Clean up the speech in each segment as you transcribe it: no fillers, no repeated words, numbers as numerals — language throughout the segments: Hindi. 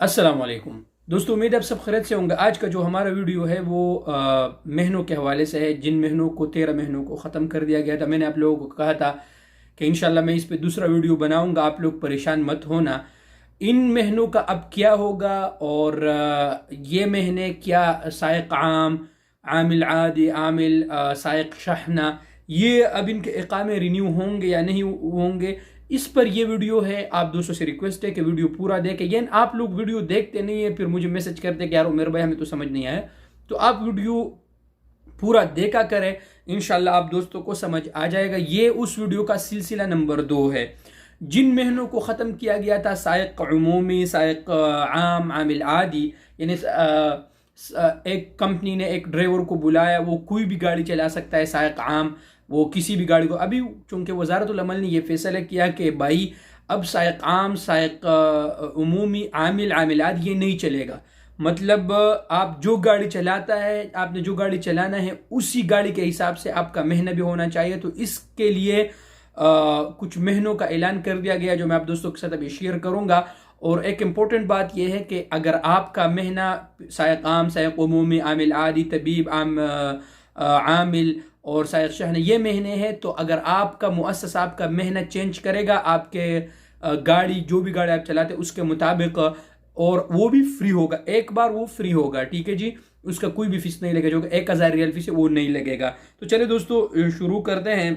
अस्सलाम वालेकुम दोस्तों, उम्मीद है आप सब खैरियत से होंगे। आज का जो हमारा वीडियो है वो महीनों के हवाले से है। जिन महीनों को 13 महीनों को ख़त्म कर दिया गया था, मैंने आप लोगों को कहा था कि इंशाल्लाह मैं इस पे दूसरा वीडियो बनाऊंगा, आप लोग परेशान मत होना। इन महीनों का अब क्या होगा और ये महीने क्या सायक आम, आमिल आदि, आमिल सायक शहना, ये अब इनके इकामे रिन्यू होंगे या नहीं होंगे, इस पर ये वीडियो है। आप दोस्तों से रिक्वेस्ट है कि वीडियो पूरा देखें। यानी आप लोग वीडियो देखते नहीं है, फिर मुझे मैसेज करते कि यार मेरे भाई हमें तो समझ नहीं आया। तो आप वीडियो पूरा देखा करें, इंशाल्लाह आप दोस्तों को समझ आ जाएगा। ये उस वीडियो का सिलसिला नंबर 2 है। जिन महीनों को ख़त्म किया गया था, सायक उमूमी, सायक आम, आमिल आदि, यानी एक कंपनी ने एक ड्राइवर को बुलाया, वो कोई भी गाड़ी चला सकता है, सायक आम, वो किसी भी गाड़ी को। अभी चूंकि वजारतुल अमल ने यह फैसला किया कि भाई अब सायक आम, सायक उमूमी, आमिल, आमिलात ये नहीं चलेगा। मतलब आप जो गाड़ी चलाता है, आपने जो गाड़ी चलाना है उसी गाड़ी के हिसाब से आपका महीना भी होना चाहिए। तो इसके लिए कुछ महीनों का ऐलान कर दिया गया, जो मैं आप दोस्तों के साथ अभी शेयर करूंगा। और एक इम्पोर्टेंट बात यह है कि अगर आपका महीना सायक आम, सायक उमूमी, आमिल आदि, तबीब, आमिल और सायक शहना ये महीने हैं, तो अगर आपका मुअस्ससा आपका महीना चेंज करेगा आपके गाड़ी, जो भी गाड़ी आप चलाते उसके मुताबिक, और वो भी फ्री होगा, एक बार वो फ्री होगा, ठीक है जी। उसका कोई भी फीस नहीं लगेगा, जो 1000 रियल फीस है वो नहीं लगेगा। तो चलिए दोस्तों शुरू करते हैं।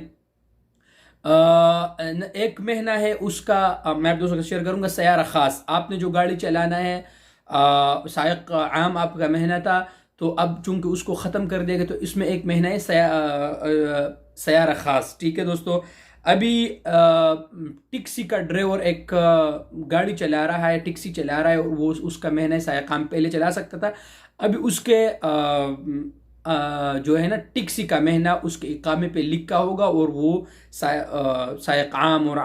एक महीना है उसका मैं आप दोस्तों को शेयर करूंगा। सयारा खास, आपने जो गाड़ी चलाना है, सायक आम आपका महीना था, तो अब चूंकि उसको ख़त्म कर दिया गया, तो इसमें एक महीना है सयारा खास, ठीक है दोस्तों। अभी टैक्सी का ड्राइवर एक गाड़ी चला रहा है, टैक्सी चला रहा है, और वो उसका महीना है सायक आम, पहले चला सकता था। अभी उसके जो है ना टैक्सी का महीना उसके इकामे पे लिखा होगा, और वो सायक आम और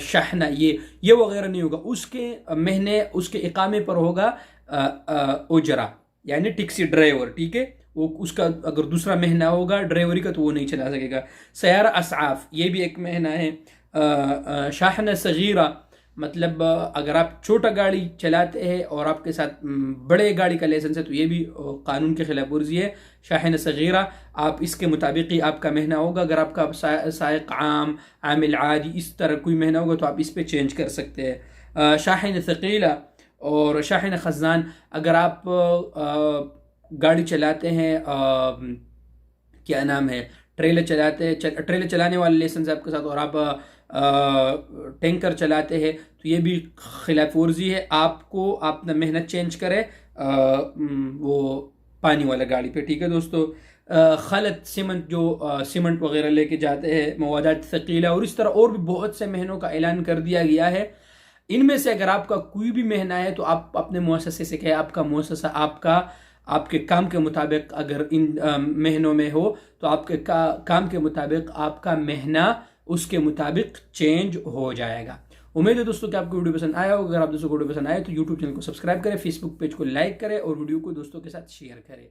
शहना ये वगैरह नहीं होगा। उसके महीने उसके इकामे पर होगा उजरा, यानी टैक्सी ड्राइवर, ठीक है। वो उसका अगर दूसरा महीना होगा ड्राइवरी का, तो वो नहीं चला सकेगा। सयारा असाफ ये भी एक महीना है। शाहना सगीरा, मतलब अगर आप छोटा गाड़ी चलाते हैं और आपके साथ बड़े गाड़ी का लाइसेंस है, तो ये भी कानून के खिलाफ वर्जी है। शाहिन सगीरा, आप इसके मुताबिक ही आपका महीना होगा। अगर आपका सायक आम, आमिल आदि इस तरह कोई महीना होगा, तो आप इस पे चेंज कर सकते हैं। शाहिन थकीला और शाहिन खजान, अगर आप गाड़ी चलाते हैं, क्या नाम है, ट्रेलर चलाते हैं, ट्रेलर चलाने वाले लाइसेंस आपके साथ, और आप टैंकर चलाते हैं, तो ये भी खिलाफ वर्जी है। आपको अपना मेहनत चेंज करें वो पानी वाला गाड़ी पे, ठीक है दोस्तों। खलत सीमेंट, जो सीमेंट वगैरह लेके जाते हैं, मवादात थकीला, और इस तरह और भी बहुत से महीनों का ऐलान कर दिया गया है। इनमें से अगर आपका कोई भी महीना है, तो आप अपने मुअस्ससे से कहें, आपका मुअस्ससा आपके काम के मुताबिक अगर इन महीनों में हो, तो आपके काम के मुताबिक आपका महीना उसके मुताबिक चेंज हो जाएगा। उम्मीद है दोस्तों कि आपको वीडियो पसंद आया होगा। अगर आप दोस्तों को वीडियो पसंद आए तो यूट्यूब चैनल को सब्सक्राइब करें, फेसबुक पेज को लाइक करें, और वीडियो को दोस्तों के साथ शेयर करें।